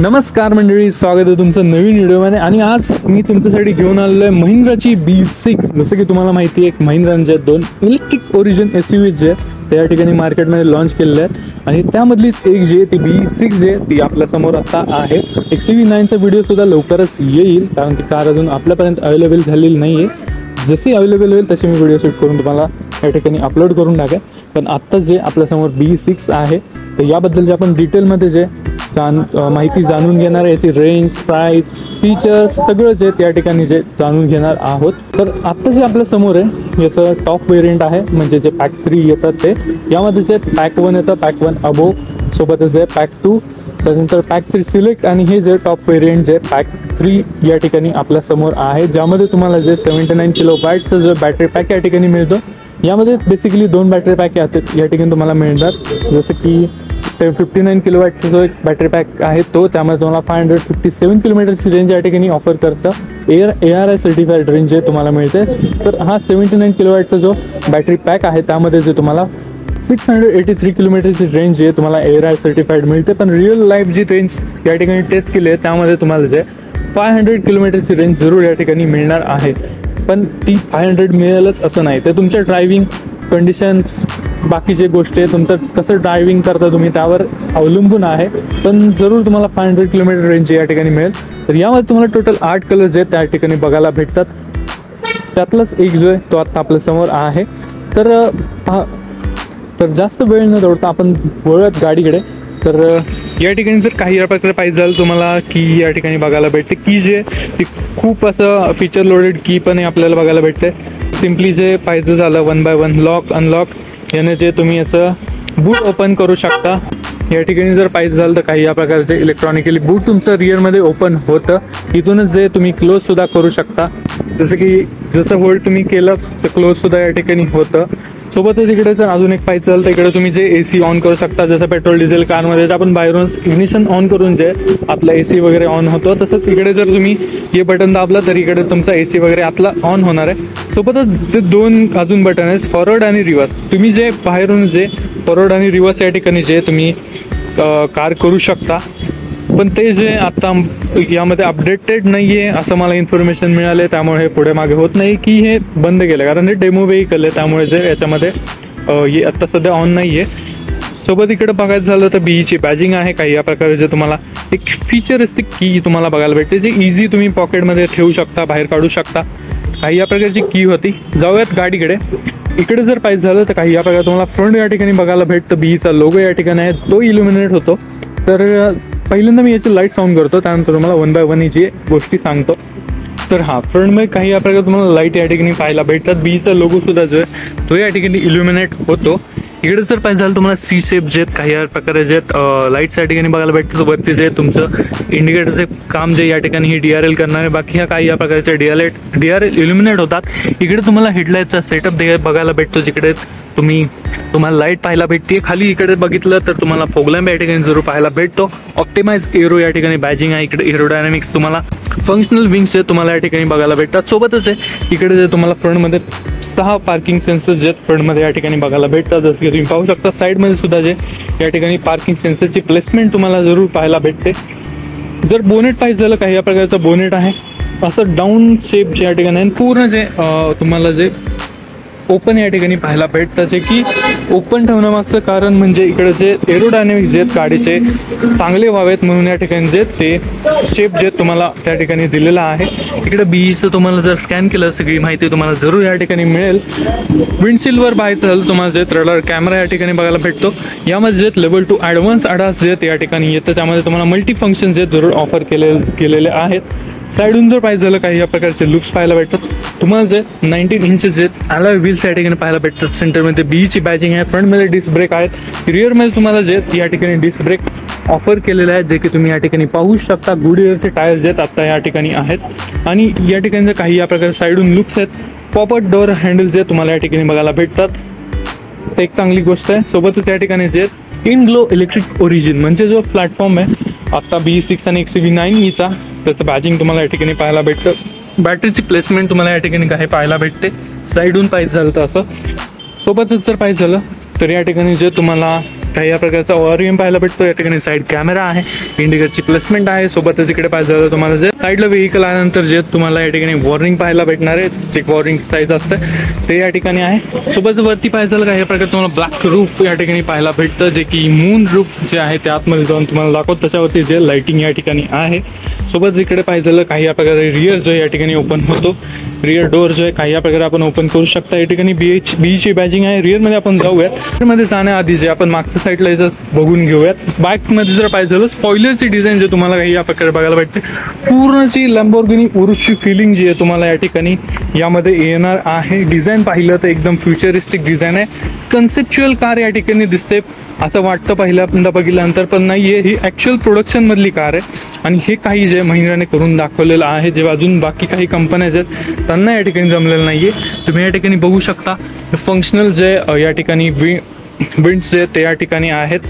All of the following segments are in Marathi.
नमस्कार मंडळी, स्वागत आहे तुमचं नवीन व्हिडिओमध्ये। आणि आज मी तुमच्यासाठी घेऊन आलेलो आहे महिंद्राची B6। जसं की तुम्हाला माहिती आहे, महिंद्रांचे दोन इलेक्ट्रिक ओरिजिन SUV जे त्या ठिकाणी मार्केटमध्ये लॉन्च केलेले आहेत आणि त्यामधलीच एक जी आहे ती B6 जे ती आपल्या समोर आता आहे। XUV9चा व्हिडिओ सुद्धा लवकरच येईल, कारण ती कार अजून आपल्यापर्यंत अवेलेबल झालेली नाही आहे। जशी अवेलेबल होईल तशी मी व्हिडिओ शूट करून तुम्हाला या ठिकाणी अपलोड करून टाकेन। पण आत्ता जे आपल्यासमोर B6 आहे तर याबद्दल जे आपण डिटेलमध्ये जे माहिती जाणून घेणार आहे, याची रेंज, प्राइस, फीचर्स सगळं जे त्या ठिकाणी जे जाणून घेणार आहोत। तर आत्ता जे आपल्या समोर आहे याचं टॉप वेरियंट आहे, म्हणजे जे पॅक 3 येतात ते। यामध्ये जे पॅक 1 येतं, पॅक 1 अबो, सोबतच आहे पॅक 2, त्यानंतर पॅक 3 सिलेक्ट आणि हे जे टॉप वेरियंट जे पॅक 3 या ठिकाणी आपल्या समोर आहे, ज्यामध्ये तुम्हाला जे 79 किलोवॅटचा जो बॅटरी पॅक या ठिकाणी मिळतो। यामध्ये बेसिकली दोन बॅटरी पॅक या ठिकाणी तुम्हाला मिळतात, जसं की 59 किलोवॅटचा जो एक बॅटरी पॅक आहे तो, त्यामध्ये तुम्हाला 557 किलोमीटरची रेंज या ठिकाणी ऑफर करतं। ARI सर्टिफाईड रेंज जे तुम्हाला मिळते। तर हा 79 किलोवॅटचा जो बॅटरी पॅक आहे त्यामध्ये जे तुम्हाला 683 किलोमीटरची रेंज जे तुम्हाला ARI सर्टिफाईड मिळते। पण रिअल लाईफ जी रेंज या ठिकाणी टेस्ट केली आहे त्यामध्ये तुम्हाला जे 500 किलोमीटरची रेंज जरूर या ठिकाणी मिळणार आहे। पण ती 500 मिळेलच असं नाही, ते तुमच्या ड्रायव्हिंग कंडिशन्स, बाकीचे गोष्टी, तुमचं कसं ड्रायव्हिंग करता तुम्ही त्यावर अवलंबून आहे। पण जरूर तुम्हाला 500 किलोमीटर रेंज या ठिकाणी मिळेल। तर यामध्ये तुम्हाला टोटल 8 कलर्स आहेत त्या ठिकाणी बघायला भेटतात, त्यातलाच एक जो आहे तो आता आपल्या समोर आहे। तर जास्त वेळ न दौडता आपण वळूयात गाडीकडे। तर या ठिकाणी जर काही या प्रकारे पाहिजे झालं तुम्हाला की या ठिकाणी बघायला भेटते की जे ती खूप असं फीचर लोडेड की पण आपल्याला बघायला भेटते। सिम्पली जे पाहिजे झालं 1 बाय 1 लॉक अनलॉक याने जे तुम्ही याचं बूट ओपन करू शकता। या ठिकाणी जर पाहिजे झालं तर काही या प्रकारचे इलेक्ट्रॉनिकली बूट तुमचं रिअरमध्ये ओपन होतं, इथूनच जे तुम्ही क्लोज सुद्धा करू शकता। जसं की जसं होल्ड तुम्ही केलं तर क्लोज सुद्धा या ठिकाणी होतं। सोबतच इकडे जर अजून एक पाहिजे झालं तर इकडे तुम्ही जे AC ऑन करू शकता, जसं पेट्रोल डिझेल कारमध्ये आपण बाहेरून इग्निशन ऑन करून जे आपला AC वगैरे ऑन होतो, तसंच इकडे जर तुम्ही हे बटन दाबलं तर इकडे तुमचा AC वगैरे आतला ऑन होणार आहे। सोबतच जे दोन अजून बटन आहेत फॉरवर्ड आणि रिव्हर्स, तुम्ही जे बाहेरून जे फॉरवर्ड आणि रिव्हर्स या ठिकाणी जे तुम्ही कार करू शकता। पण ते जे आता यामध्ये अपडेटेड नाही आहे असं मला इन्फॉर्मेशन मिळाले, त्यामुळे हे पुढे मागे होत नाही की हे बंद केलं, कारण हे डेमो व्हेइकल आहे, त्यामुळे जे याच्यामध्ये हे आत्ता सध्या ऑन नाही आहे। सोबत इकडे बघायचं झालं तर BE ची बॅजिंग आहे, काही या प्रकारे जे तुम्हाला एक फीचरिस्टिक की तुम्हाला बघायला भेटते, जे इझी तुम्ही पॉकेटमध्ये ठेवू शकता, बाहेर काढू शकता। काही या प्रकारची की होती। जाऊयात गाडीकडे। इकडे जर पाहिजे झालं तर काही या प्रकारे तुम्हाला फ्रंट या ठिकाणी बघायला भेटतं, BEचा लोगो या ठिकाणी आहे, तो इल्युमिनेट होतो। तर पहिल्यांदा मी याची लाईट्स ऑन करतो, त्यानंतर तुम्हाला 1 बाय 1 ही गोष्टी सांगतो। तर हा फ्रंटमध्ये काही या प्रकारे तुम्हाला लाईट या ठिकाणी पाहायला भेटतात, BEचा लोगो सुद्धा जो आहे तो या ठिकाणी इल्युमिनेट होतो। इकडे जर पाहिजे झालं तुम्हाला C शेप जे काही या प्रकारे जे लाईट्स या ठिकाणी बघायला भेटतात, वरती जे तुमचं इंडिकेटरचे काम जे या ठिकाणी ही DRL करणार आहे, बाकी ह्या काही या प्रकारचे DRL इल्युमिनेट होतात। इकडे तुम्हाला हेडलाईटचा सेटअप बघायला भेटतो, जिकडे तुम्हाला लाईट पाहायला भेटते। खाली इकडे बघितलं तर तुम्हाला फोगलॅम्प या ठिकाणी जरूर पाहायला भेटतो। ऑप्टिमाइज एरो या ठिकाणी बॅजिंग आहे, इकडे एरोडायनामिक्स तुम्हाला फंक्शनल विंग्स जे तुम्हाला या ठिकाणी बघायला भेटतात। सोबतच आहे इकडे जे तुम्हाला फ्रंटमध्ये 6 पार्किंग सेन्सर्स जे फ्रंटमध्ये या ठिकाणी बघायला भेटतात, जसं की तुम्ही पाहू शकता। साईडमध्ये सुद्धा जे या ठिकाणी पार्किंग सेन्सरची प्लेसमेंट तुम्हाला जरूर पाहायला भेटते। जर बोनेट पाहिजे झालं, काही या प्रकारचं बोनेट आहे, असं डाऊन शेप जे या ठिकाणी आहे, पूर्ण जे तुम्हाला जे ओपन या ठिकाणी पाहायला भेटतं, जे की ओपन ठेवण्यामागचं कारण म्हणजे इकडे जे एरोडायनामिक्स जे गाडीचे चांगले व्हावेत म्हणून या ठिकाणी जे ते शेप जे तुम्हाला त्या ठिकाणी दिलेला आहे। इकडे BEचं तुम्हाला जर स्कॅन केलं सगळी माहिती तुम्हाला जरूर या ठिकाणी मिळेल। विंडशील्डवर पाहायचं झालं तुम्हाला जे रडार कॅमेरा या ठिकाणी बघायला भेटतो। यामध्ये जे लेवल 2 ॲडव्हान्स ADAS जे या ठिकाणी येतं, त्यामध्ये तुम्हाला मल्टी फंक्शन जे जरूर ऑफर केलेले आहेत। साईडून जर पाहिजे झालं काही या प्रकारचे लुक्स पाहायला भेटतात तुम्हाला, जे 19 इंचेस जे अलॉय व्हील्स या ठिकाणी पाहायला भेटतात। सेंटरमध्ये BEची बॅजिंग आहे, फ्रंटमध्ये डिस्क ब्रेक आहेत, रिअरमध्ये तुम्हाला जे या ठिकाणी डिस्क ब्रेक ऑफर केलेले आहेत, जे की तुम्ही या ठिकाणी पाहू शकता। गुडइयरचे टायर जे आता या ठिकाणी आहेत आणि या ठिकाणी जे काही या प्रकारे साईडून लुक्स आहेत, पॉपअप डोअर हँडल जे तुम्हाला या ठिकाणी बघायला भेटतात, ते एक चांगली गोष्ट आहे। सोबतच या ठिकाणी जे इनग्लो इलेक्ट्रिक ओरिजिन म्हणजे जो प्लॅटफॉर्म आहे आता B6 आणि XUV9चा, त्याचं बॅजिंग तुम्हाला या ठिकाणी पाहायला भेटतं। बॅटरीची प्लेसमेंट तुम्हाला या ठिकाणी काही पाहायला भेटते, साईडून पाहिजे झालं तर असं। सोबतच जर पाहिजे झालं तर या ठिकाणी जे तुम्हाला काही या प्रकारचा ORM पाहायला भेटतो. या ठिकाणी साईड कॅमेरा आहे, इंडिकेटरची प्लेसमेंट आहे. सोबतच इकडे पाहिजे झालं तुम्हाला जे साईडला व्हेकल आल्यानंतर जे तुम्हाला या ठिकाणी वॉर्निंग पाहायला भेटणार आहे, जे वॉर्निंग साईज असतं ते या ठिकाणी आहे. सोबत वरती पाहिजे झालं काही प्रकारे तुम्हाला ब्लॅक रूफ या ठिकाणी पाहायला भेटतं, जे की मून रूफ जे आहे ते आतमध्ये जाऊन तुम्हाला दाखवत. त्याच्यावरती जे लाइटिंग या ठिकाणी आहे. सोबत इकडे पाहिजे झालं काही या प्रकारे रिअर जो या ठिकाणी ओपन होतो, रिअर डोर जो आहे काही या प्रकारे आपण ओपन करू शकता. या ठिकाणी बीची बॅजिंग आहे. रिअरमध्ये आपण जाऊयात. मध्ये जाण्याआधी जे आपण मागच्या साईडला याचं बघून घेऊयात. बाईकमध्ये जर पाहिजे झालं स्पॉइलरची डिझाईन जे तुम्हाला काही या प्रकारे बघायला भेटते, पूर्णची लॅम्बोर्गिनी उरुसची फिलिंग जी आहे तुम्हाला या ठिकाणी यामध्ये येणार आहे. डिझाईन पाहिलं तर एकदम फ्युचरिस्टिक डिझाईन आहे. कन्सेप्च्युअल कार या ठिकाणी दिसते असं वाटतं पहिल्यांदा बघितल्यानंतर, पण नाही आहे. ही ॲक्च्युअल प्रोडक्शनमधली कार आहे आणि हे काही जे महिंद्राने करून दाखवलेलं आहे, जे अजून बाकी काही कंपन्या आहेत त्यांना या ठिकाणी जमलेलं नाही आहे. तुम्ही या ठिकाणी बघू शकता फंक्शनल जे या ठिकाणी विंड्स जे ते या ठिकाणी आहेत.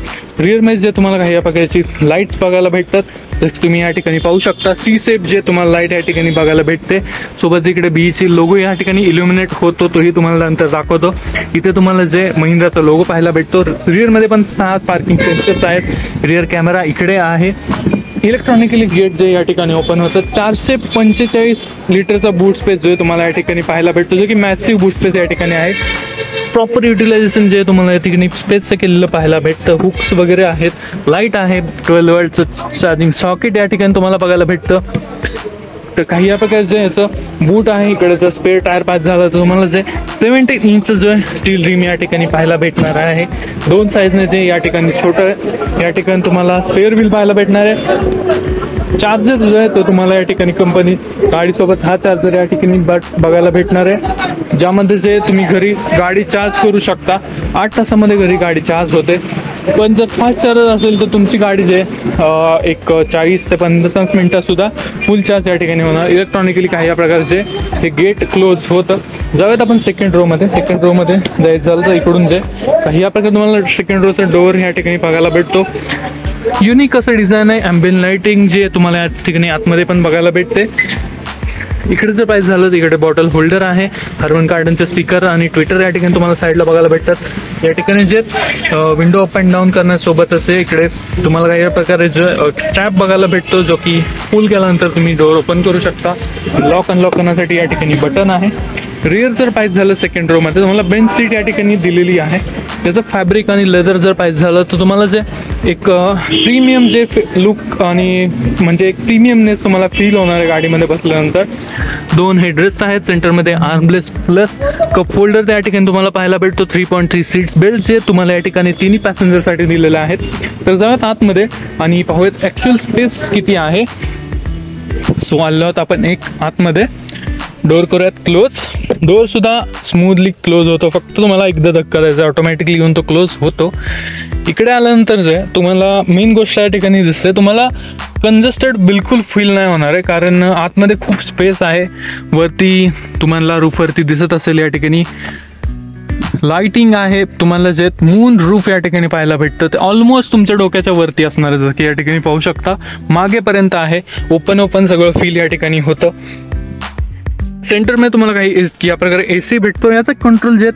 रिअरमध्ये जे तुम्हाला काही या प्रकारची लाईट्स बघायला भेटतात, जसं तुम्ही या ठिकाणी पाहू शकता. सी सेप जे तुम्हाला लाईट या ठिकाणी बघायला भेटते. सोबत इकडे बीची लोगो या ठिकाणी इल्युमिनेट होतो, तोही तुम्हाला नंतर दाखवतो. इथे तुम्हाला जे महिंद्राचा लोगो पाहायला भेटतो. रिअरमध्ये पण 6 पार्किंग सेन्सर्स आहेत. रिअर कॅमेरा इकडे आहे. इलेक्ट्रॉनिकली गेट जे या ठिकाणी ओपन होतं. 445 लिटरचा बूट स्पेस जो तुम्हाला या ठिकाणी पाहायला भेटतो, जो की मॅसिव्ह बूट स्पेस या ठिकाणी आहे. प्रॉपर युटिलायझेशन जे तुम्हाला या ठिकाणी स्पेसचं केलेलं पाहायला भेटतं. हुक्स वगैरे आहेत, लाईट आहे, 12 वोल्टचं चार्जिंग सॉकेट या ठिकाणी तुम्हाला बघायला भेटतं. तर काही या प्रकारचं याचं बूट आहे. इकडे जर स्पेअर टायर पास झाला तर तुम्हाला जे 17 इंचचं जो स्टील रिम या ठिकाणी पाहायला भेटणार आहे. 2 साईजने जे या ठिकाणी छोटं या ठिकाणी तुम्हाला स्पेअर व्हील पाहायला भेटणार आहे. चार्जर जो आहे तो तुम्हाला या ठिकाणी कंपनी गाडीसोबत हा चार्जर या ठिकाणी बघायला भेटणार आहे, ज्यामध्ये जे तुम्ही घरी गाडी चार्ज करू शकता. 8 तासामध्ये घरी गाडी चार्ज होते. पण जर फास्ट चार्जर असेल तर तुमची गाडी जे एक 40 ते 50 मिनिटात सुद्धा फुल चार्ज या ठिकाणी होणार. इलेक्ट्रॉनिकली काही या प्रकारचे हे गेट क्लोज होतं. जाऊयात आपण सेकंड रोमध्ये जायचं झालं तर इकडून जे काही या प्रकारे तुम्हाला सेकंड रोचा डोअर या ठिकाणी बघायला भेटतो. युनिक असं डिझाईन आहे. ॲम्बियंट लाइटिंग जे तुम्हाला या ठिकाणी आतमध्ये पण बघायला भेटते. इकडे जर पाहिजे झालं तर इकडे बॉटल होल्डर आहे. हार्मन कार्डनचे स्पीकर आणि ट्विटर या ठिकाणी तुम्हाला साईडला बघायला भेटतात. या ठिकाणी जे विंडो अप अँड डाऊन करण्यासोबत असे इकडे तुम्हाला काही प्रकारे जो स्ट्रॅप बघायला भेटतो, जो की पुल केल्यानंतर तुम्ही डोअर ओपन करू शकता. लॉक अनलॉक करण्यासाठी या ठिकाणी बटन आहे. रिअर जर पाहिजे झालं सेकंड रोमध्ये तुम्हाला बेंच सीट या ठिकाणी दिलेली आहे. त्याचं फॅब्रिक आणि लेदर जर पाहिजे झालं तर तुम्हाला जे एक प्रीमियम जे लुक आणि म्हणजे एक प्रीमियमनेस तुम्हाला फील होणार आहे गाडीमध्ये बसल्यानंतर. 2 हेडरेस्ट आहेत. सेंटरमध्ये आर्मलेस प्लस कप होल्डर त्या ठिकाणी तुम्हाला पाहायला भेटतो. 3.3 सीट्स बेल्ट जे तुम्हाला या ठिकाणी 3 पॅसेंजरसाठी दिलेले आहेत. तर जाऊयात आतमध्ये आणि पाहूयात ॲक्च्युअल स्पेस किती आहे. सो आलो आहोत आपण एक आतमध्ये. डोअर करूयात क्लोज. डोअर सुद्धा स्मूथली क्लोज होतो. फक्त तुम्हाला एकदा धक्का द्यायचा, ऑटोमॅटिकली येऊन तो क्लोज होतो. इकडे आल्यानंतर जे तुम्हाला मेन गोष्ट या ठिकाणी दिसते, तुम्हाला कंजेस्टेड बिलकुल फील नाही होणार आहे, कारण आतमध्ये खूप स्पेस आहे. वरती तुम्हाला रूफवरती दिसत असेल या ठिकाणी लाइटिंग आहे. तुम्हाला जे मून रूफ या ठिकाणी पाहायला भेटतं ते ऑलमोस्ट तुमच्या डोक्याच्या वरती असणार आहे, जसं की या ठिकाणी पाहू शकता. मागेपर्यंत आहे. ओपन सगळं फील या ठिकाणी होतं. सेंटरमध्ये तुम्हाला काही या प्रकारे AC भेटतो. याचा कंट्रोल जे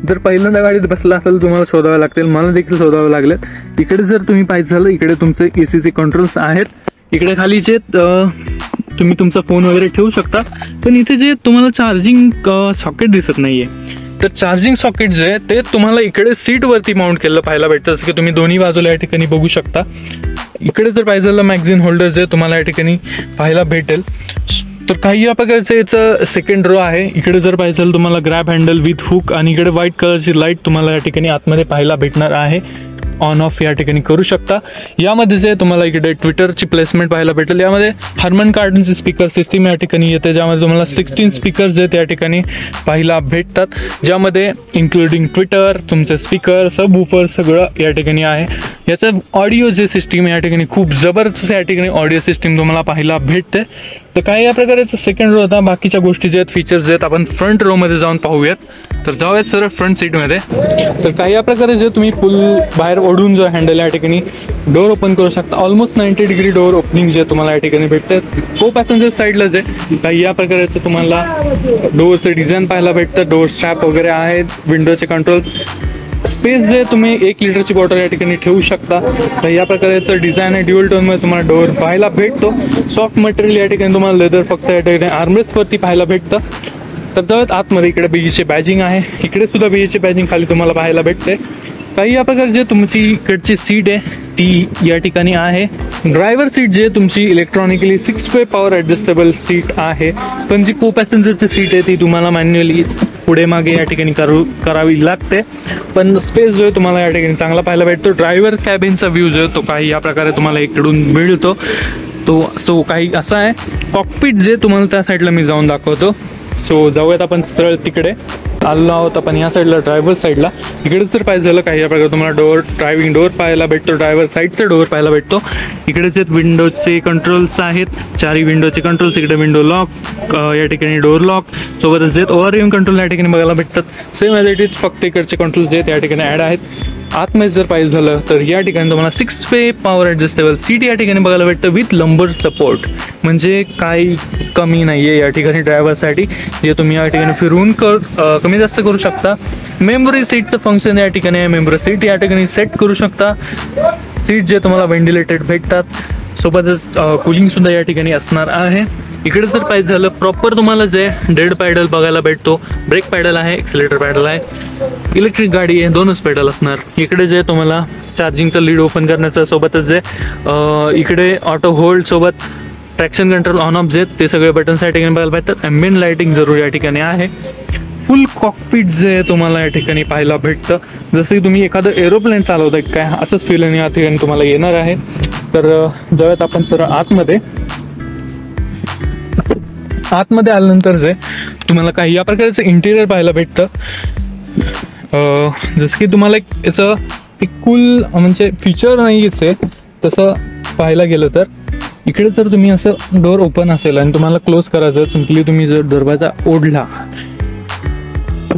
जर पहिल्यांदा गाडीत बसला असेल तुम्हाला शोधावे लागतील. मला देखील शोधावे लागलेत. इकडे जर तुम्ही पाहिजे झालं इकडे तुमचे ACचे कंट्रोल्स आहेत. इकडे खाली जे तुम्ही तुमचा फोन वगैरे ठेवू शकता. पण इथे जे तुम्हाला चार्जिंग सॉकेट दिसत नाहीये, तर चार्जिंग सॉकेट जे आहे ते तुम्हाला इकडे सीटवरती माउंट केलेलं पाहायला भेटतं, जसं की तुम्ही दोन्ही बाजूला या ठिकाणी बघू शकता. इकडे जर पाहिजे झालं मॅगझिन होल्डर जे तुम्हाला या ठिकाणी पाहायला भेटेल. तर काही या प्रकारचं याचं सेकंड रो आहे. इकडे जर पाहिजे झालं तुम्हाला ग्रॅब हँडल विथ हुक आणि इकडे व्हाईट कलरची लाईट तुम्हाला या ठिकाणी आतमध्ये पाहायला भेटणार आहे. ऑन ऑफ या ठिकाणी करू शकता. यामध्ये जे तुम्हाला इकडे ट्विटरची प्लेसमेंट पाहायला भेटेल. यामध्ये हार्मन कार्डनची स्पीकर सिस्टीम या ठिकाणी येते, ज्यामध्ये तुम्हाला 16 स्पीकर जे त्या ठिकाणी पाहायला भेटतात, ज्यामध्ये इन्क्लुडिंग ट्विटर, तुमचे स्पीकर, सब वूफर सगळं या ठिकाणी आहे. याचं ऑडिओ जे सिस्टीम या ठिकाणी खूप जबरदस्त या ठिकाणी ऑडिओ सिस्टीम तुम्हाला पाहायला भेटते. तर काही या प्रकारेचं सेकंड रो होता. बाकीच्या गोष्टी जे आहेत फीचर्स जे आहेत आपण फ्रंट रोमध्ये जाऊन पाहूयात. तर जाऊयात सरळ फ्रंट सीटमध्ये. तर काही या प्रकारे जे तुम्ही फुल बाहेर ओढून जो हँडल या ठिकाणी डोअर ओपन करू शकता. ऑलमोस्ट 90 डिग्री डोअर ओपनिंग जे तुम्हाला या ठिकाणी भेटते. को पॅसेंजर साईडला जे काही या प्रकारचं तुम्हाला डोअरचं डिझाईन पाहायला भेटतं. डोअर स्ट्रॅप वगैरे आहेत. विंडोचे कंट्रोल्स स्पेस जे तुम्ही 1 लिटरची बॉटल या ठिकाणी ठेवू शकता. तर या प्रकारचं डिझाईन आहे. ड्युअल टोनमध्ये तुम्हाला डोअर पाहायला भेटतो. सॉफ्ट मटेरियल या ठिकाणी तुम्हाला लेदर फक्त या ठिकाणी आर्मरेस्टवरती पाहायला भेटतं. तर जाऊयात आतमध्ये. इकडे बीईचे बॅजिंग आहे. इकडे सुद्धा बीईचे बॅजिंग खाली तुम्हाला पाहायला भेटते. काही या प्रकारे जे तुमची इकडची सीट आहे ती या ठिकाणी आहे. ड्रायव्हर सीट जे तुमची इलेक्ट्रॉनिकली 6 वे पॉवर ॲडजस्टेबल सीट आहे. पण जी को पॅसेंजरची सीट आहे ती तुम्हाला मॅन्युअली पुढे मागे या ठिकाणी करावी लागते. पण स्पेस जो आहे तुम्हाला या ठिकाणी चांगला पाहायला भेटतो. ड्रायव्हर कॅबिनचा व्ह्यू जो आहे तो काही या प्रकारे तुम्हाला इकडून मिळतो. सो काही असा आहे. कॉकपिट जे तुम्हाला त्या साईडला मी जाऊन दाखवतो. सो जाऊयात आपण सरळ तिकडे आलो आहोत आपण या साईडला ड्रायव्हर साईडला. इकडे जर पाहिजे झालं काही या प्रकारे तुम्हाला ड्रायव्हिंग डोअर पाहायला भेटतो. ड्रायव्हर साईडचा डोअर पाहायला भेटतो. इकडेच विंडोजचे कंट्रोल्स आहेत. 4 विंडोचे कंट्रोल्स. इकडे विंडो लॉक या ठिकाणी डोअर लॉक सोबतच ओव्हरव्ह्यू कंट्रोल या ठिकाणी बघायला भेटतात. सेम ॲज इट इज फक्त इकडचे कंट्रोल्स आहेत या ठिकाणी ॲड आहेत. आतमध्ये जर पाहिजे झालं तर या ठिकाणी तुम्हाला 6 वे पॉवर ॲडजस्टेबल सीट या ठिकाणी बघायला भेटतं विथ लंबर सपोर्ट. म्हणजे काही कमी नाही आहे या ठिकाणी ड्रायव्हरसाठी, जे तुम्ही या ठिकाणी फिरवून कमी जास्त करू शकता. मेमरी सीटचं फंक्शन या ठिकाणी आहे. मेमरी सीट या ठिकाणी सेट करू शकता. सीट जे तुम्हाला व्हेंटिलेटेड भेटतात. सोबतच कूलिंगसुद्धा या ठिकाणी असणार आहे. इकडे जर पाहिजे झालं प्रॉपर तुम्हाला जे डेड पॅडल बघायला भेटतो. ब्रेक पॅडल आहे, एक्सिलेटर पॅडल आहे. इलेक्ट्रिक गाडी आहे, 2च पॅडल असणार. इकडे जे तुम्हाला चार्जिंगचं लीड ओपन करण्याचं सोबतच जे इकडे ऑटो होल्ड सोबत ट्रॅक्शन कंट्रोल ऑन ऑफ जे ते सगळे बटन्स या ठिकाणी बघायला भेटतात. ॲम्बियंट लाईटिंग जरूर या ठिकाणी आहे. फुल कॉकपिट जे तुम्हाला या ठिकाणी पाहायला भेटतं. जसं की तुम्ही एखादं एरोप्लेन चालवताय काय असंच फीलिंग या ठिकाणी तुम्हाला येणार आहे. तर जाऊयात आपण सरळ आतमध्ये. आतमध्ये आल्यानंतर जे तुम्हाला काही या प्रकारचं इंटिरियर पाहायला भेटतं. जसं की तुम्हाला याचं एक कूल म्हणजे फीचर नाहीच आहे तसं पाहायला गेलं तर. इकडे जर तुम्ही असं डोअर ओपन असेल आणि तुम्हाला क्लोज करायचं, सिम्पली तुम्ही जर दरवाजा ओढला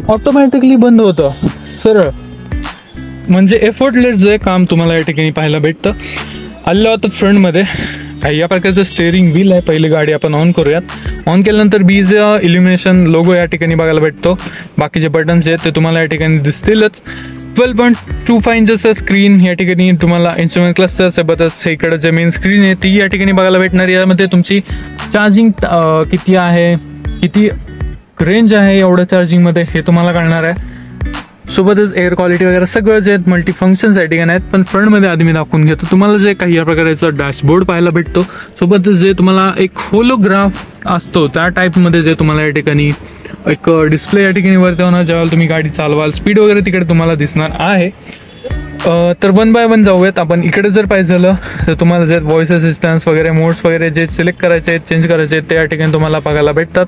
ऑटोमॅटिकली बंद होतं सरळ. म्हणजे एफर्टलेस जे काम तुम्हाला या ठिकाणी पाहायला भेटतं. आलेलं होतं फ्रंटमध्ये काही या प्रकारचं स्टेअरिंग व्हील आहे. पहिली गाडी आपण ऑन करूयात. ऑन केल्यानंतर बीचं इल्युमिनेशन लोगो या ठिकाणी बघायला भेटतो. बाकीचे बटन्स आहेत ते तुम्हाला या ठिकाणी दिसतीलच. 12.25 इंचचं स्क्रीन या ठिकाणी तुम्हाला इन्स्ट्रुमेंट क्लस्टर सोबतच इकडं जे मेन स्क्रीन आहे ती या ठिकाणी बघायला भेटणार. यामध्ये तुमची चार्जिंग किती आहे, किती रेंज आहे एवढं चार्जिंगमध्ये हे तुम्हाला कळणार आहे. सोबतच एअर क्वालिटी वगैरे सगळं जे मल्टी फंक्शन्स या ठिकाणी आहेत. पण फ्रंटमध्ये आधी मी दाखवून घेतो. तुम्हाला जे काही या प्रकारचं डॅशबोर्ड पाहायला भेटतो. सोबतच जे तुम्हाला एक होलोग्राफ असतो त्या टाईपमध्ये जे तुम्हाला या ठिकाणी एक डिस्प्ले या ठिकाणी वरती होणार जेव्हा तुम्ही गाडी चालवाल. स्पीड वगैरे तिकडे तुम्हाला दिसणार आहे. तर 1 बाय 1 जाऊयात आपण. इकडे जर पाहिजे झालं तर तुम्हाला जे व्हॉइस असिस्टन्स वगैरे मोड्स वगैरे जे सिलेक्ट करायचे आहेत, चेंज करायचे आहेत ते या ठिकाणी तुम्हाला बघायला भेटतात.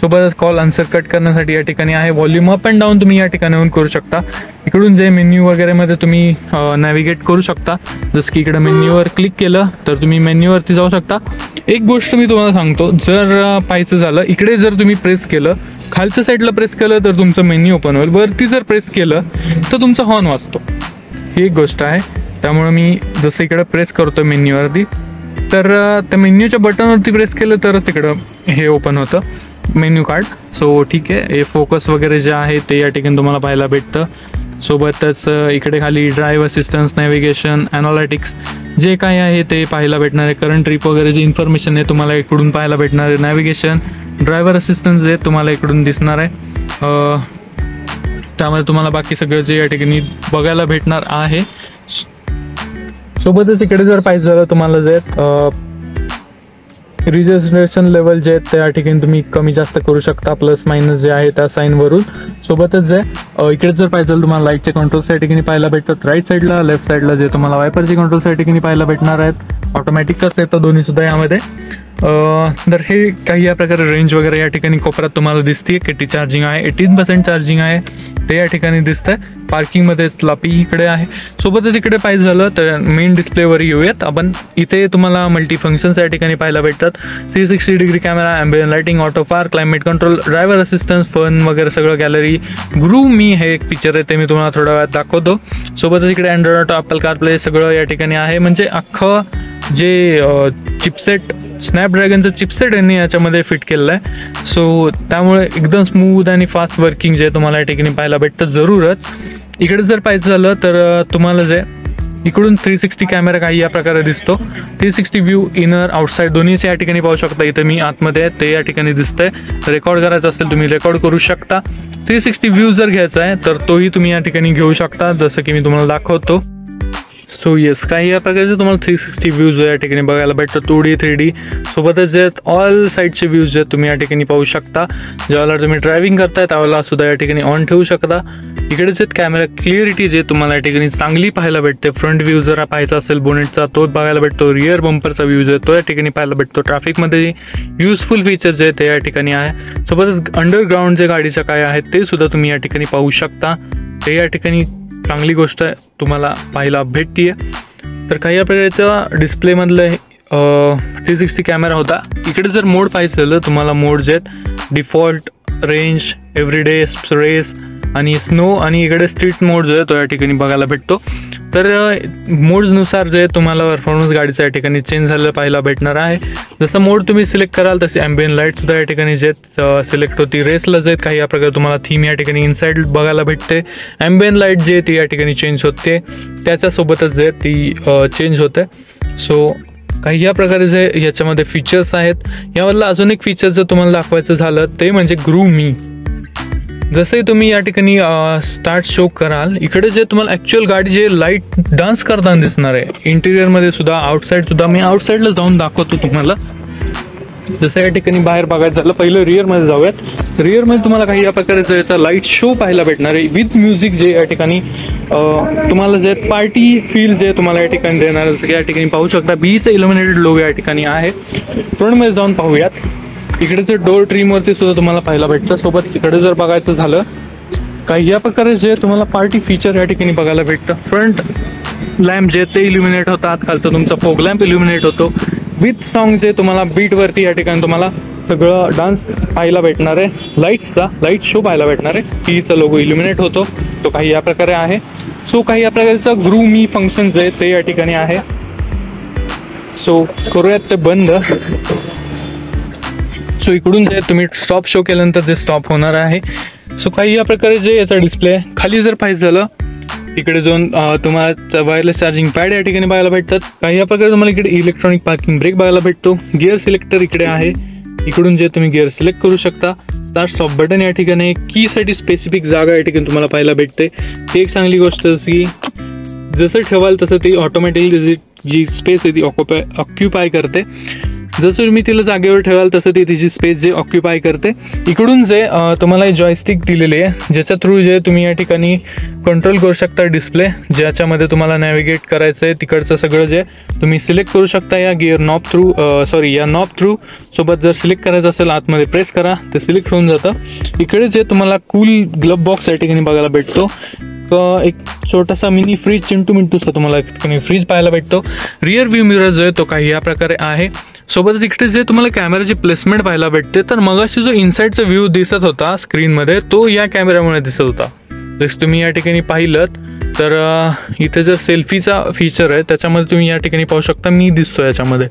सोबतच कॉल आन्सर कट करण्यासाठी या ठिकाणी आहे. व्हॉल्यूम अप अँड डाऊन तुम्ही या ठिकाणी येऊन करू शकता. इकडून जे मेन्यू वगैरेमध्ये तुम्ही नॅव्हिगेट करू शकता. जसं की इकडे मेन्यूवर क्लिक केलं तर तुम्ही मेन्यूवरती जाऊ शकता. एक गोष्ट मी तुम्हाला सांगतो, जर पाहायचं झालं इकडे जर तुम्ही प्रेस केलं, खालच्या साईडला प्रेस केलं तर तुमचं मेन्यू ओपन होईल. वरती जर प्रेस केलं तर तुमचा हॉर्न वाजतो. ही एक गोष्ट आहे. त्यामुळे मी जसं इकडे प्रेस करतो मेन्यूवरती तर त्या मेन्यूच्या बटनवरती प्रेस केलं तरच तिकडं हे ओपन होतं मेन्यू कार्ड. सो ठीक आहे. हे फोकस वगैरे जे आहे ते या ठिकाणी तुम्हाला पाहायला भेटतं. सोबतच इकडे खाली ड्राईव्ह असिस्टन्स, नॅव्हिगेशन, ॲनालिटिक्स जे काही आहे ते पाहायला भेटणार आहे. करंट ट्रिप वगैरे जे इन्फॉर्मेशन आहे तुम्हाला इकडून पाहायला भेटणार आहे. नॅव्हिगेशन, ड्रायव्हर असिस्टन्स जे तुम्हाला इकडून दिसणार आहे. त्यामध्ये तुम्हाला बाकी सगळं जे या ठिकाणी बघायला भेटणार आहे. सोबतच इकडे जर पाहिजे झालं तुम्हाला जे रिजर्वेशन लेवल जे आहेत त्या ठिकाणी तुम्ही कमी जास्त करू शकता. प्लस मायनस जे आहे त्या साईनवरून. सोबतच जे इकडे जर पाहिजे झालं तुम्हाला लाईटचे कंट्रोल्स या ठिकाणी पाहायला भेटतात. राईट साईडला, लेफ्ट साईडला जे तुम्हाला वायपरचे कंट्रोल्स या ठिकाणी पाहायला भेटणार आहेत. ऑटोमॅटिकच येतं दोन्ही सुद्धा यामध्ये. तर हे काही या प्रकारे रेंज वगैरे या ठिकाणी कोपऱ्यात तुम्हाला दिसते. किती चार्जिंग आहे, 18% चार्जिंग आहे ते या ठिकाणी दिसतंय. पार्किंगमध्ये स्लापी इकडे आहे. सोबतच इकडे पाहिजे झालं तर मेन डिस्प्लेवर येऊयात आपण. इथे तुम्हाला मल्टी फंक्शन्स या ठिकाणी पाहायला भेटतात. 360 degree camera, ambient lighting, auto far, climate control, driver assistance, fun वगैरे सगळं. गॅलरी, ग्रूव मी हे एक फीचर आहे ते मी तुम्हाला थोड्या वेळात दाखवतो. सोबतच इकडे अँड्रॉइड ऑटो, ॲपल कारप्ले सगळं या ठिकाणी आहे. म्हणजे अख्खं जे चिपसेट, स्नॅपड्रॅगनचं चिपसेट यांनी याच्यामध्ये फिट केलेलं आहे. सो त्यामुळे एकदम स्मूथ आणि फास्ट वर्किंग जे तुम्हाला या ठिकाणी पाहायला भेटतं जरूरच. इकडे जर पाहायचं झालं तर तुम्हाला जे इकडून 360 कॅमेरा काही या प्रकारे दिसतो. 360 व्ह्यू इनर आउटसाईड दोन्हीच या ठिकाणी पाहू शकता. इथं मी आतमध्ये आहे ते या ठिकाणी दिसतंय. रेकॉर्ड करायचं असेल तुम्ही रेकॉर्ड करू शकता. 360 व्ह्यू जर घ्यायचा आहे तर तोही तुम्ही या ठिकाणी घेऊ शकता, जसं की मी तुम्हाला दाखवतो. सो येस, काही या प्रकारचे तुम्हाला 360 व्ह्यूज या ठिकाणी बघायला भेटतं. 2D 3D सोबतच जे ऑल साईडचे व्ह्यूज जे तुम्ही या ठिकाणी पाहू शकता. ज्यावेळेला तुम्ही ड्रायव्हिंग करताय त्यावेळेला सुद्धा या ठिकाणी ऑन ठेवू शकता. इकडे जे कॅमेरा क्लिअरिटी जे तुम्हाला या ठिकाणी चांगली पाहायला भेटते. फ्रंट व्ह्यू जर पाहायचा असेल बोनेटचा तो बघायला भेटतो. रिअर बंपरचा व्ह्यू जो तो या ठिकाणी पाहायला भेटतो. ट्रॅफिकमध्ये युजफुल फीचर जे ते या ठिकाणी आहे. सोबतच अंडरग्राऊंड जे गाडीच्या काय आहेत ते सुद्धा तुम्ही या ठिकाणी पाहू शकता. ते या ठिकाणी चांगली गोष्ट तुम्हाला पाहायला भेटतीये. तर काही या प्रकारच्या डिस्प्लेमधलं 360 कॅमेरा होता. इकडे जर मोड पाहिजे झालं तुम्हाला मोड जे आहेत डिफॉल्ट, रेंज, एव्हरीडे, रेस आणि स्नो आणि इकडे स्ट्रीट मोड जो आहे तो या ठिकाणी बघायला भेटतो. तर मोड्सनुसार जे तुम्हाला परफॉर्मन्स गाडीचा या ठिकाणी चेंज झालेलं पाहायला भेटणार आहे. जसं मोड तुम्ही सिलेक्ट कराल तसे ॲम्बियन लाईटसुद्धा या ठिकाणी जे सिलेक्ट होती. रेसला जे काही या प्रकारे तुम्हाला थीम या ठिकाणी इनसाईड बघायला भेटते. ॲम्बियन लाईट जे ती या ठिकाणी चेंज होते त्याच्यासोबतच जे ती चेंज होते. सो काही या प्रकारे जे याच्यामध्ये फीचर्स आहेत. यामधलं अजून एक फीचर जर तुम्हाला दाखवायचं झालं ते म्हणजे ग्रूव मी. जसंही तुम्ही या ठिकाणी स्टार्ट शो कराल इकडे जे तुम्हाला ॲक्च्युअल गाडी जे लाईट डान्स करताना दिसणार आहे. इंटिरियरमध्ये सुद्धा आउटसाईडसुद्धा मी आउटसाईडला जाऊन दाखवतो तुम्हाला. जसं या ठिकाणी बाहेर बघायचं झालं पहिलं रिअरमध्ये जाऊयात. रिअरमध्ये तुम्हाला काही या प्रकारचा याचा लाईट शो पाहायला भेटणार आहे विथ म्युझिक जे या ठिकाणी तुम्हाला जे पार्टी फील जे तुम्हाला या ठिकाणी देणार. जसं की या ठिकाणी पाहू शकता बीचं इल्युमिनेटेड लोगो या ठिकाणी आहे. फ्रंटमध्ये जाऊन पाहूयात. इकडेचं डोर ट्रीमवरती सुद्धा तुम्हाला पाहायला भेटतं. सोबत इकडे जर बघायचं झालं काही या प्रकारे जे तुम्हाला पार्टी फीचर या ठिकाणी बघायला भेटतं. फ्रंट लॅम्प जे ते इल्युमिनेट होतात. खालचा तुमचा फोग लॅम्प इल्युमिनेट होतो. विथ सॉन्ग जे तुम्हाला बीटवरती या ठिकाणी तुम्हाला सगळं डान्स पाहायला भेटणार आहे. लाईट्सचा लाईट शो पाहायला भेटणार आहे. टीचा लोगो इल्युमिनेट होतो तो काही या प्रकारे आहे. सो काही या प्रकारचं ग्रूव मी फंक्शन जे ते या ठिकाणी आहे. सो करूयात ते बंद. सो इकडून जे तुम्ही स्टॉप शो केल्यानंतर जे स्टॉप होणार आहे. सो काही या प्रकारे जे याचा डिस्प्ले खाली जर पाहिजे झालं इकडे जाऊन तुम्हाला वायरलेस चार्जिंग पॅड या ठिकाणी बघायला भेटतात. काही या प्रकारे तुम्हाला इकडे इलेक्ट्रॉनिक पार्किंग ब्रेक बघायला भेटतो. गिअर सिलेक्टर इकडे आहे. इकडून जे तुम्ही गिअर सिलेक्ट करू शकता. स्टार्ट स्टॉप बटन या ठिकाणी कीसाठी स्पेसिफिक जागा या ठिकाणी तुम्हाला पाहायला भेटते. ती एक चांगली गोष्ट की जसं ठेवाल तसं ती ऑटोमॅटिकली जी स्पेस आहे ती ऑक्युपाय करते. जसं तुम्ही तिला जागेवर ठेवाल तसं ती तिची स्पेस जे ऑक्युपाय करते. इकडून जे तुम्हाला जॉयस्टिक दिलेली आहे ज्याच्या थ्रू जे तुम्ही या ठिकाणी कंट्रोल करू शकता डिस्प्ले. ज्याच्यामध्ये तुम्हाला नॅव्हिगेट करायचं आहे तिकडचं सगळं जे तुम्ही सिलेक्ट करू शकता या गिअर नॉब थ्रू या नॉब थ्रू. सोबत जर सिलेक्ट करायचं असेल आतमध्ये प्रेस करा ते सिलेक्ट होऊन जातं. इकडे जे तुम्हाला कूल ग्लब बॉक्स या ठिकाणी बघायला भेटतो. एक छोटासा मिनी फ्रीज चिंटू मिंटूचा तुम्हाला ठिकाणी फ्रीज पाहायला भेटतो. रिअर व्ह्यू मिरर जो आहे तो काही या प्रकारे आहे. सोबतच इकडे जे तुम्हाला कॅमेराची प्लेसमेंट पाहायला भेटते. तर मगाशी जो इनसाईडचा व्ह्यू दिसत होता स्क्रीनमध्ये तो या कॅमेऱ्यामुळे दिसत होता. जसं तुम्ही या ठिकाणी पाहिलं तर इथे जर सेल्फीचा फीचर आहे त्याच्यामध्ये तुम्ही या ठिकाणी पाहू शकता मी दिसतो याच्यामध्ये.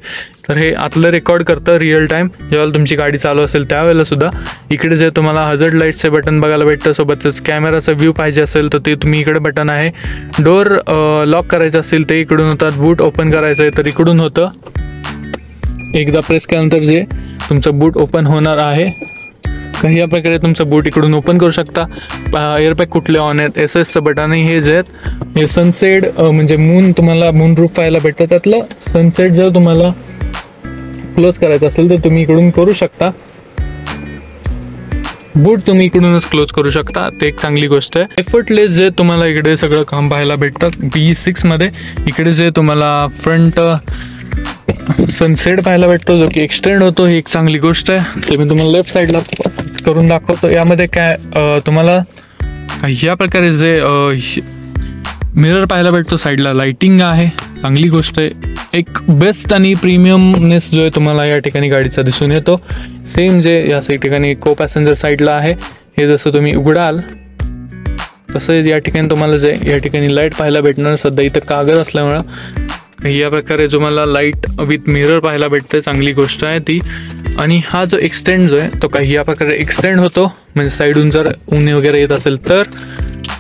तर हे आतलं रेकॉर्ड करतं रिअल टाईम जेव्हा तुमची गाडी चालू असेल त्यावेळेला सुद्धा. इकडे जे तुम्हाला हजर्ड लाईटचे बटन बघायला भेटतं. सोबतच कॅमेराचा व्ह्यू पाहिजे असेल तर ते तुम्ही इकडे बटन आहे. डोर लॉक करायचं असेल ते इकडून होतात. बूट ओपन करायचं आहे तर इकडून होतं. एकदा प्रेस केल्यानंतर जे तुमचं बूट ओपन होणार आहे. काही या प्रकारे तुमचं बूट इकडून ओपन करू शकता. एअरबॅग कुठले ऑन आहेत. SOSचं बटन हे जे आहेत हे सनसेट म्हणजे मून तुम्हाला मून रूफ पाहायला भेटतं. त्यातलं सनसेट जर तुम्हाला क्लोज करायचं असेल तर तुम्ही इकडून करू शकता. बूट तुम्ही इकडूनच क्लोज करू शकता. ते एक चांगली गोष्ट आहे. एफर्टलेस जे तुम्हाला इकडे सगळं काम पाहायला भेटतं BE6 मध्ये. इकडे जे तुम्हाला फ्रंट सनसेट पाहायला भेटतो जो की एक्सटेंड होतो. ही एक चांगली गोष्ट आहे. ते मी तुम्हाला लेफ्ट साईडला करून दाखवतो. यामध्ये काय तुम्हाला या प्रकारे जे मिरर पाहायला भेटतो. साईडला लाइटिंग आहे चांगली गोष्ट आहे. एक बेस्ट आणि प्रीमियमनेस जो आहे तुम्हाला या ठिकाणी गाडीचा दिसून येतो. सेम जे या ठिकाणी को पॅसेंजर साईडला आहे हे जसं तुम्ही उघडाल तसंच या ठिकाणी तुम्हाला जे या ठिकाणी लाईट पाहायला भेटणार. सध्या इथं कागद असल्यामुळं या प्रकारे तुम्हाला लाईट विथ मिरर पाहायला भेटते. चांगली गोष्ट आहे ती. आणि हा जो एक्सटेंड जो आहे तो काही या प्रकारे एक्सटेंड होतो. म्हणजे साईडून जर ऊन वगैरे येत असेल तर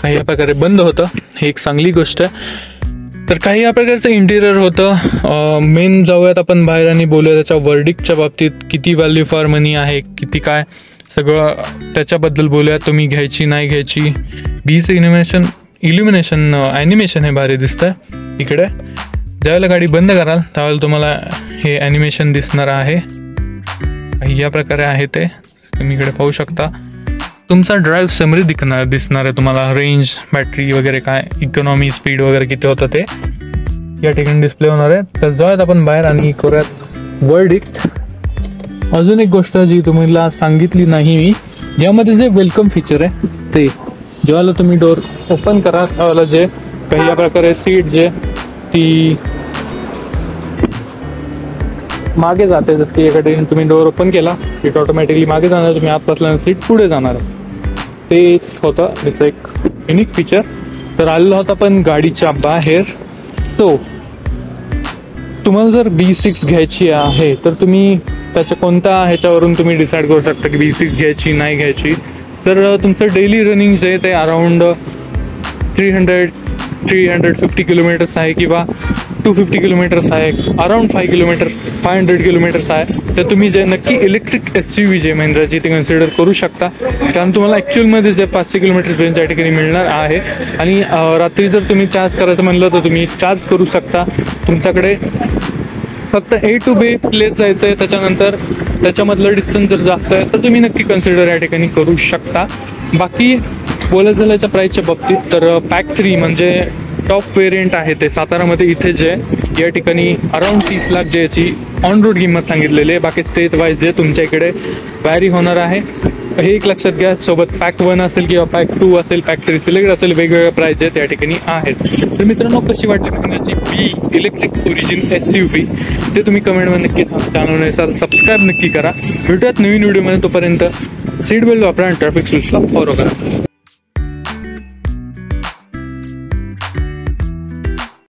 काही या प्रकारे बंद होतं, ही एक चांगली गोष्ट आहे. तर काही या प्रकारचं इंटिरियर होतं. मेन जाऊयात आपण बाहेर आणि बोलूया त्याच्या वर्डिक्टच्या बाबतीत, किती व्हॅल्यू फॉर मनी आहे, किती काय सगळं त्याच्याबद्दल बोलूया. तुम्ही घ्यायची नाही घ्यायची. बीच इल्युमिनेशन ॲनिमेशन हे भारी दिसतंय. इकडे ज्यावेळेला गाडी बंद कराल त्यावेळेला तुम्हाला हे ॲनिमेशन दिसणार आहे. काही या प्रकारे आहे ते तुम्ही इकडे पाहू शकता. तुमचा ड्राईव्ह समरी दिसणार आहे तुम्हाला. रेंज, बॅटरी वगैरे काय, इकॉनॉमी, स्पीड वगैरे किती होतं ते या ठिकाणी डिस्प्ले होणार आहे. तर जाऊयात आपण बाहेर आणि करूयात वर्डिक्ट. अजून एक गोष्ट जी तुम्हाला सांगितली नाही मी, यामध्ये जे वेलकम फीचर आहे ते जेव्हा तुम्ही डोर ओपन करा त्यावेळेला जे काही या प्रकारे सीट जे ती मागे जाते. जसं की एका ठिकाणी तुम्ही डोअर ओपन केला सीट ऑटोमॅटिकली मागे जाणार, तुम्ही आत बसल्यानंतर सीट पुढे जाणार आहे. तेच होतं त्याचं एक युनिक फीचर. तर आलेलं होतं पण गाडीच्या बाहेर. सो तुम्हाला जर B6 घ्यायची आहे तर तुम्ही त्याच्या कोणत्या ह्याच्यावरून तुम्ही डिसाईड करू शकता की B6 घ्यायची नाही घ्यायची. तर तुमचं डेली रनिंग जे ते अराउंड 350 किलोमीटर्स आहे किंवा 250 किलोमीटर्स आहे, अराउंड 500 किलोमीटर्स आहे. तर तुम्ही जे नक्की इलेक्ट्रिक SUV जे महिंद्राची ते कन्सिडर करू शकता. कारण तुम्हाला ॲक्च्युअलमध्ये जे 500 किलोमीटर रेंज या ठिकाणी मिळणार आहे. आणि रात्री जर तुम्ही चार्ज करायचं म्हणलं तर तुम्ही चार्ज करू शकता. तुमच्याकडे फक्त A to B प्लेस जायचं आहे, त्याच्यानंतर त्याच्यामधलं डिस्टन्स जर जास्त आहे तर तुम्ही नक्की कन्सिडर या ठिकाणी करू शकता. बाकी बोलायचं झालं याच्या प्राईसच्या बाबतीत तर पॅक 3 म्हणजे टॉप वेरियंट आहे ते सातारामध्ये इथे जे या ठिकाणी अराउंड 30 लाख जे याची ऑन रोड किंमत सांगितलेली आहे. बाकी स्टेट वाईज जे तुमच्या इकडे व्हॅरी होणार आहे हे एक लक्षात घ्या. सोबत पॅक 1 असेल किंवा पॅक 2 असेल, पॅक 3 सिलेक्ट असेल, वेगवेगळ्या प्राईस जे त्या ठिकाणी आहेत. तर मित्रांनो कशी वाटली महिंद्राची B इलेक्ट्रिक ओरिजिन SUV ते तुम्ही कमेंटमध्ये नक्की सांगा. चॅनल सबस्क्राईब नक्की करा. भेटूयात नवीन व्हिडिओमध्ये. तोपर्यंत सीट बेल्ट वापरा आणि ट्रॅफिक रूल्सला फॉलो करा.